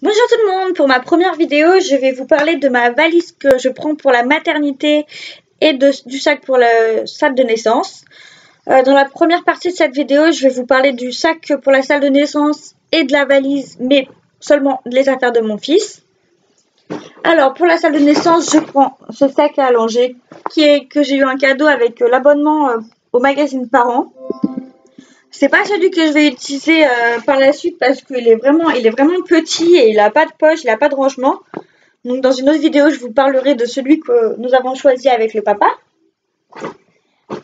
Bonjour tout le monde, pour ma première vidéo, je vais vous parler de ma valise que je prends pour la maternité et du sac pour la salle de naissance. Dans la première partie de cette vidéo, je vais vous parler du sac pour la salle de naissance et de la valise, mais seulement les affaires de mon fils. Alors pour la salle de naissance, je prends ce sac à allonger que j'ai eu un cadeau avec l'abonnement au magazine Parents. C'est pas celui que je vais utiliser par la suite parce qu'il est vraiment petit et il a pas de poche, il a pas de rangement. Donc dans une autre vidéo, je vous parlerai de celui que nous avons choisi avec le papa.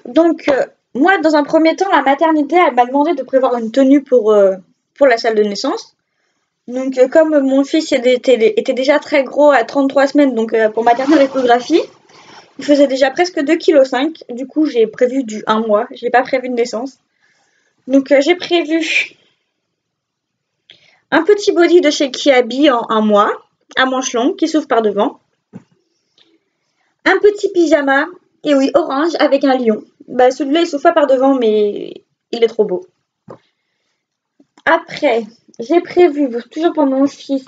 Donc moi, dans un premier temps, la maternité, elle m'a demandé de prévoir une tenue pour la salle de naissance. Donc comme mon fils était déjà très gros à 33 semaines, donc pour ma dernière échographie, il faisait déjà presque 2,5 kg. Du coup, j'ai prévu du 1 mois. Je n'ai pas prévu de naissance. Donc j'ai prévu un petit body de chez Kiabi en 1 mois, à manches longues, qui s'ouvre par devant. Un petit pyjama, et oui, orange, avec un lion. Bah, celui-là, il s'ouvre pas par devant, mais il est trop beau. Après, j'ai prévu, toujours pour mon fils,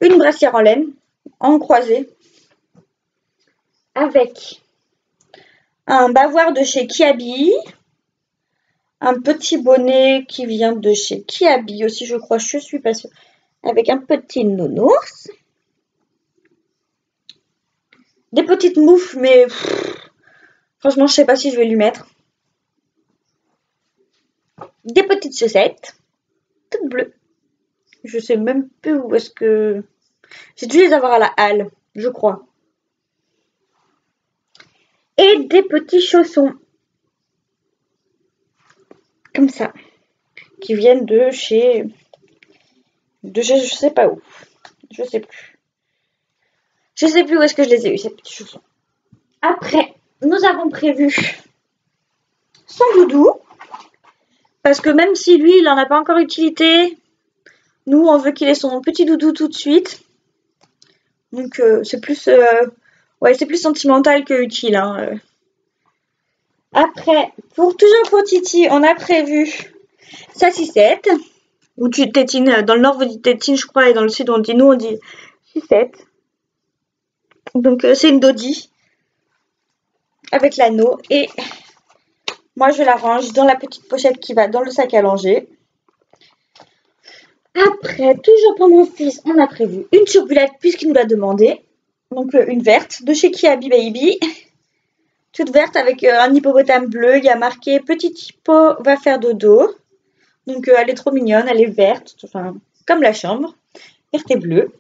une brassière en laine, en croisée, avec un bavoir de chez Kiabi, un petit bonnet qui vient de chez Kiabi aussi, je crois, je suis pas sûre, avec un petit nounours. Des petites moufles, mais franchement, je sais pas si je vais lui mettre. Des petites chaussettes, toutes bleues. Je sais même plus où est-ce que... J'ai dû les avoir à la halle, je crois. Et des petits chaussons. Comme ça. Qui viennent de chez... je sais pas où. Je sais plus. Je sais plus où est-ce que je les ai eu, ces petits chaussons. Après, nous avons prévu son doudou. Parce que même si lui, il n'en a pas encore utilité, nous, on veut qu'il ait son petit doudou tout de suite. Donc, c'est plus sentimental que utile. Hein. Après, toujours pour Titi, on a prévu sa sucette. Où tu tétines, dans le nord, vous dites tétine, je crois, et dans le sud, on dit sucette. Donc, c'est une dodi avec l'anneau. Et moi, je la range dans la petite pochette qui va dans le sac à langer. Après, toujours pour mon fils, on a prévu une turbulette puisqu'il nous l'a demandé. Donc, une verte de chez Kiabi Baby. Toute verte avec un hippopotame bleu. Il y a marqué « Petit hippo va faire dodo ». Donc, elle est trop mignonne. Elle est verte, enfin, comme la chambre. Verte et bleue.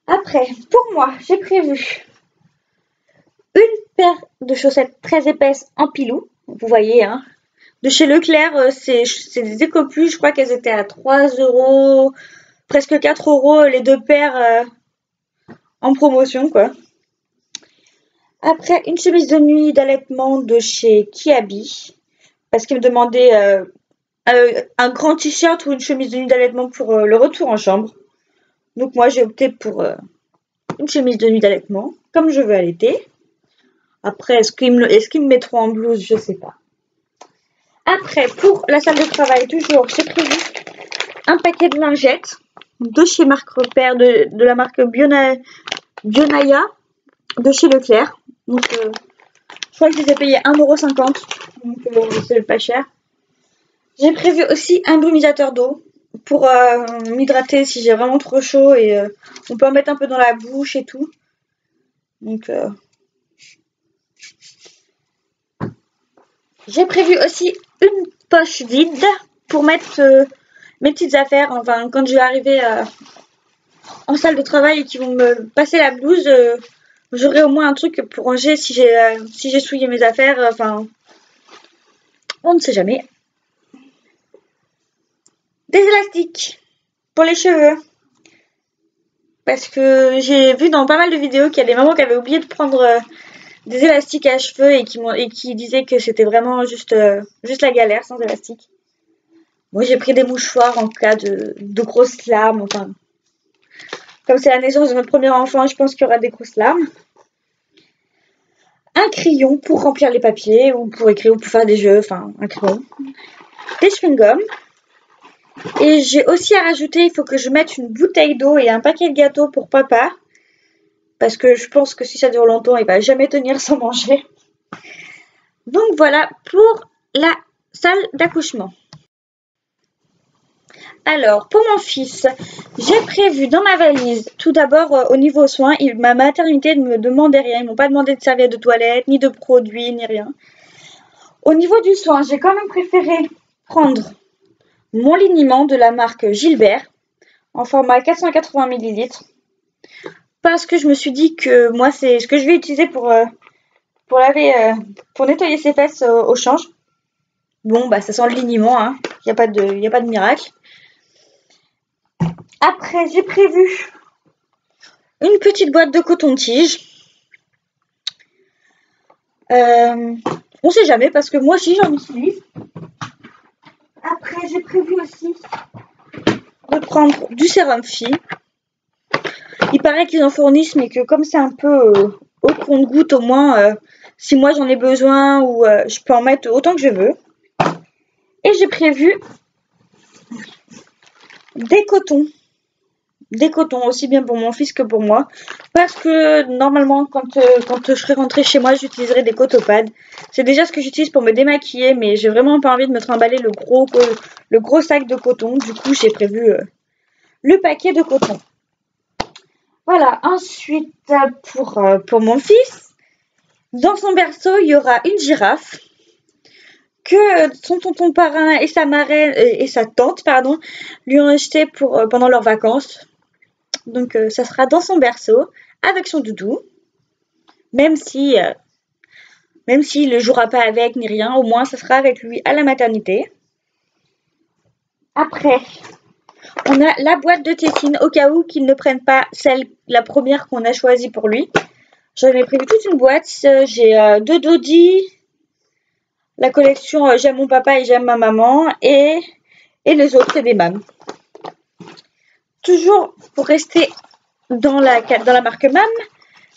Après, pour moi, j'ai prévu une paire de chaussettes très épaisses en pilou. Vous voyez, hein. De chez Leclerc, c'est des Ecoplus. Je crois qu'elles étaient à 3 €, presque 4 € les deux paires en promotion, quoi. Après, une chemise de nuit d'allaitement de chez Kiabi. Parce qu'il me demandait un grand t-shirt ou une chemise de nuit d'allaitement pour le retour en chambre. Donc moi, j'ai opté pour une chemise de nuit d'allaitement, comme je veux allaiter. Après, est-ce qu'ils me mettront en blouse? Je sais pas. Après, pour la salle de travail, toujours, j'ai prévu un paquet de lingettes de chez Marc Repère, de la marque Bionaya, de chez Leclerc. Donc, je crois que je les ai payés 1,50 €. Donc, c'est pas cher. J'ai prévu aussi un brumisateur d'eau pour m'hydrater si j'ai vraiment trop chaud. Et on peut en mettre un peu dans la bouche et tout. Donc, j'ai prévu aussi une poche vide pour mettre mes petites affaires. Enfin, quand je vais arriver en salle de travail et qu'ils vont me passer la blouse, j'aurai au moins un truc pour ranger si j'ai souillé mes affaires. Enfin, on ne sait jamais. Des élastiques pour les cheveux. Parce que j'ai vu dans pas mal de vidéos qu'il y a des mamans qui avaient oublié de prendre des élastiques à cheveux et qui disaient que c'était vraiment juste la galère sans élastique. Moi, j'ai pris des mouchoirs en cas de grosses larmes. Enfin, comme c'est la naissance de notre premier enfant, je pense qu'il y aura des grosses larmes. Un crayon pour remplir les papiers ou pour écrire ou pour faire des jeux. Enfin, un crayon. Des chewing-gums. Et j'ai aussi à rajouter, il faut que je mette une bouteille d'eau et un paquet de gâteaux pour papa. Parce que je pense que si ça dure longtemps, il va jamais tenir sans manger. Donc voilà pour la salle d'accouchement. Alors, pour mon fils, j'ai prévu dans ma valise, tout d'abord au niveau soins, ma maternité ne me demandait rien. Ils m'ont pas demandé de serviette de toilette, ni de produits, ni rien. Au niveau du soin, j'ai quand même préféré prendre mon liniment de la marque Gilbert en format 480 ml. Parce que je me suis dit que moi, c'est ce que je vais utiliser pour nettoyer ses fesses au change. Bon, bah ça sent le liniment, hein. Y a pas de miracle. Après, j'ai prévu une petite boîte de coton-tige. On sait jamais parce que moi aussi j'en utilise. Après, j'ai prévu aussi de prendre du sérum Phi. Il paraît qu'ils en fournissent, mais que comme c'est un peu au compte-goutte, au moins, si moi j'en ai besoin ou je peux en mettre autant que je veux. Et j'ai prévu des cotons. Des cotons, aussi bien pour mon fils que pour moi. Parce que normalement, quand je serai rentrée chez moi, j'utiliserai des cotopads. C'est déjà ce que j'utilise pour me démaquiller, mais j'ai vraiment pas envie de me trimballer le gros sac de coton. Du coup, j'ai prévu le paquet de coton. Voilà, ensuite, pour mon fils, dans son berceau, il y aura une girafe que son tonton parrain et sa marraine et sa tante, pardon, lui ont acheté pendant leurs vacances. Donc, ça sera dans son berceau, avec son doudou. Même si il ne jouera pas avec ni rien, au moins ça sera avec lui à la maternité. Après, on a la boîte de tétine au cas où qu'il ne prenne pas la première qu'on a choisie pour lui. J'en ai prévu toute une boîte. J'ai 2 Dodie, la collection J'aime mon papa et J'aime ma maman, et les autres, c'est des MAM. Toujours pour rester dans la marque MAM,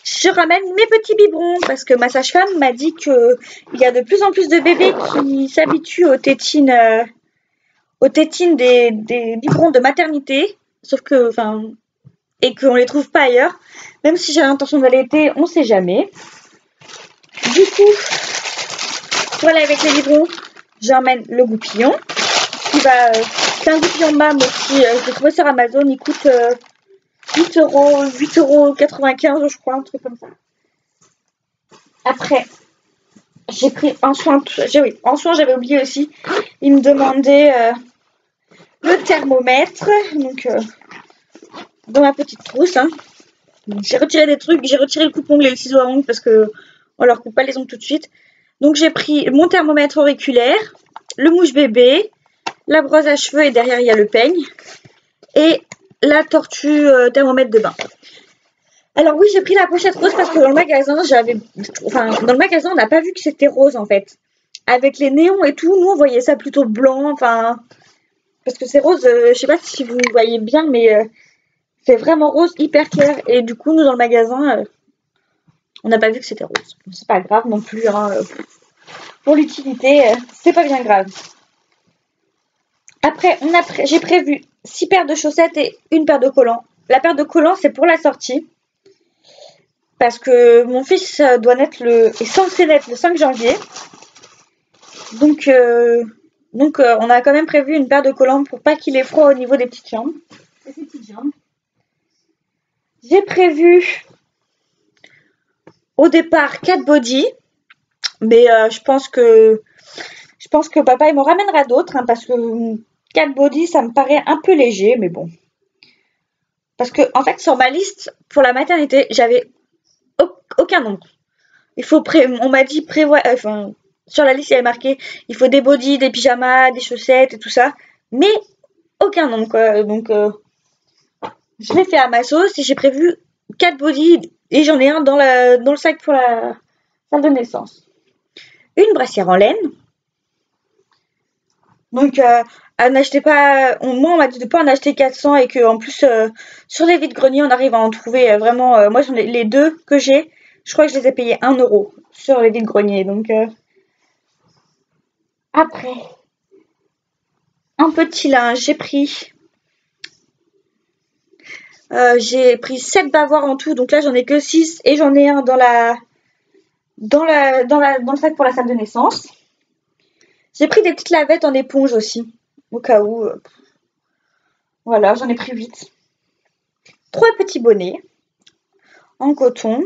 je ramène mes petits biberons parce que ma sage-femme m'a dit qu'il y a de plus en plus de bébés qui s'habituent aux tétines des biberons de maternité, sauf que, et qu'on les trouve pas ailleurs. Même si j'ai l'intention d'allaiter, on sait jamais. Du coup, voilà, avec les biberons, j'emmène le goupillon. C'est un goupillon MAM aussi, je l'ai trouvé sur Amazon, il coûte 8,95 €, je crois, un truc comme ça. Après, j'ai pris en soin, j'avais oublié aussi, il me demandait le thermomètre, donc dans ma petite trousse. Hein. J'ai retiré des trucs, j'ai retiré le coupe-ongle et le ciseau à ongles parce que on leur coupe pas les ongles tout de suite. Donc j'ai pris mon thermomètre auriculaire, le mouche bébé, la brosse à cheveux et derrière il y a le peigne et la tortue thermomètre de bain. Alors oui, j'ai pris la pochette rose parce que dans le magasin, on n'a pas vu que c'était rose en fait. Avec les néons et tout, nous on voyait ça plutôt blanc, parce que c'est rose, je sais pas si vous voyez bien, mais c'est vraiment rose hyper clair. Et du coup, nous dans le magasin, on n'a pas vu que c'était rose. C'est pas grave non plus, hein. Pour l'utilité, c'est pas bien grave. Après, j'ai prévu 6 paires de chaussettes et une paire de collants. La paire de collants, c'est pour la sortie. Parce que mon fils est censé naître le 5 janvier. Donc, on a quand même prévu une paire de collants pour pas qu'il ait froid au niveau des petites jambes. J'ai prévu au départ 4 body. Mais je pense que papa il m'en ramènera d'autres, hein, parce que 4 body ça me paraît un peu léger, mais bon. Parce que en fait sur ma liste pour la maternité, j'avais aucun nombre. On m'a dit sur la liste il y avait marqué il faut des bodys, des pyjamas, des chaussettes et tout ça, mais aucun nombre quoi. Donc je l'ai fait à ma sauce et j'ai prévu 4 bodys et j'en ai un dans le sac pour la salle de naissance. Une brassière en laine. Donc, n'achetez pas. Moi, on m'a dit de pas en acheter 400 et que en plus, sur les vides-greniers, on arrive à en trouver vraiment. Moi, les deux que j'ai, je crois que je les ai payés 1 € sur les vides-greniers. Donc, après, un petit linge. J'ai pris 7 bavoirs en tout, donc là j'en ai que 6 et j'en ai un dans le sac pour la salle de naissance. J'ai pris des petites lavettes en éponge aussi, au cas où. Voilà, j'en ai pris 8. 3 petits bonnets en coton.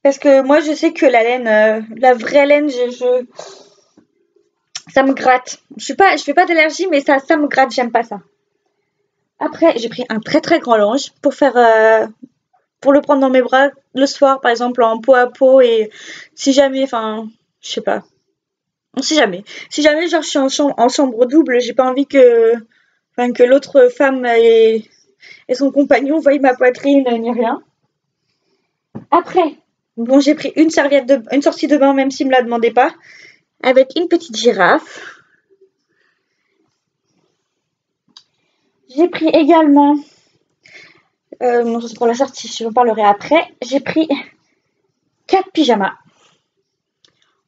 Parce que moi je sais que la laine, la vraie laine, ça me gratte. Je fais pas d'allergie, mais ça me gratte, j'aime pas ça. Après, j'ai pris un très très grand linge pour le prendre dans mes bras le soir, par exemple, en peau à peau, et si jamais, enfin, je sais pas. Si jamais. Si jamais, genre, je suis en chambre double, j'ai pas envie que l'autre femme et son compagnon voient ma poitrine ni rien. Après, bon, j'ai pris une sortie de bain, même s'il me la demandait pas, avec une petite girafe. J'ai pris également, non, c'est pour la sortie, je vous parlerai après. J'ai pris 4 pyjamas.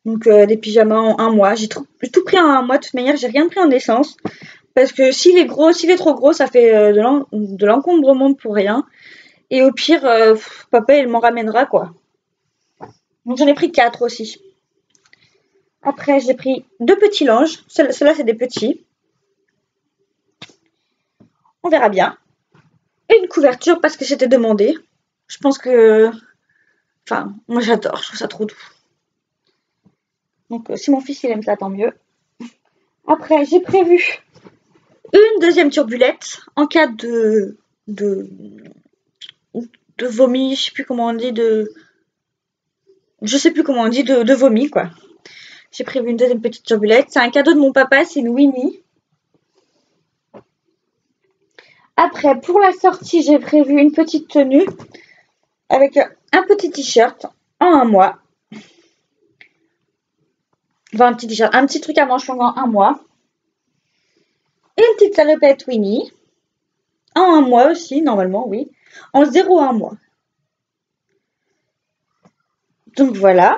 Donc des pyjamas en un mois. J'ai tout pris en un mois. De toute manière, j'ai rien pris en essence. Parce que s'il est trop gros, ça fait de l'encombrement pour rien. Et au pire, papa, il m'en ramènera, quoi. Donc j'en ai pris 4 aussi. Après, j'ai pris 2 petits linges. Ceux-là, c'est des petits. On verra bien. Une couverture parce que c'était demandé. Je pense que... Enfin, moi j'adore, je trouve ça trop doux. Donc si mon fils il aime ça, tant mieux. Après, j'ai prévu une deuxième turbulette en cas de vomi, je sais plus comment on dit, je sais plus comment on dit, de vomi, quoi. J'ai prévu une deuxième petite turbulette. C'est un cadeau de mon papa, c'est une Winnie. Après, pour la sortie, j'ai prévu une petite tenue avec un petit t-shirt en un mois. Enfin, un petit t-shirt, un petit truc à manches longues en un mois. Une petite salopette Winnie. En un mois aussi, normalement, oui. En 0 à 1 mois. Donc voilà.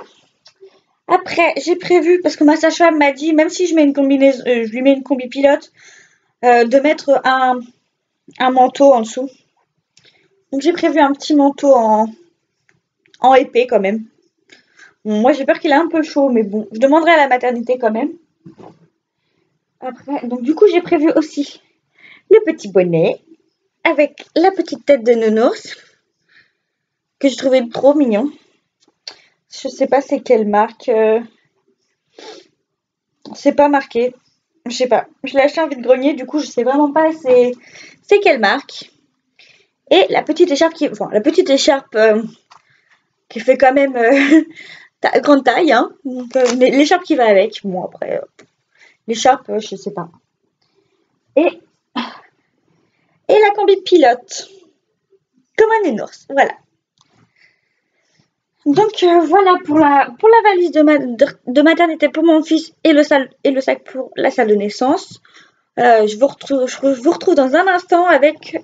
Après, j'ai prévu, parce que ma sage-femme m'a dit, même si je mets une combinaison, je lui mets une combi pilote, de mettre un manteau en dessous. Donc j'ai prévu un petit manteau en épais quand même. Bon, moi j'ai peur qu'il ait un peu chaud, mais bon, je demanderai à la maternité quand même. Après, donc du coup j'ai prévu aussi le petit bonnet avec la petite tête de nounours que je trouvais trop mignon. Je sais pas c'est quelle marque. C'est pas marqué. Je sais pas. Je l'ai acheté en vide-grenier, du coup je sais vraiment pas c'est quelle marque. Et la petite écharpe qui fait quand même grande taille, hein. Donc, l'écharpe qui va avec. Bon après, l'écharpe, je sais pas. Et la combi pilote. Comme un nounours, voilà. Donc voilà pour la valise de maternité pour mon fils et le sac pour la salle de naissance. Je vous retrouve dans un instant avec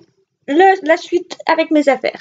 la suite avec mes affaires.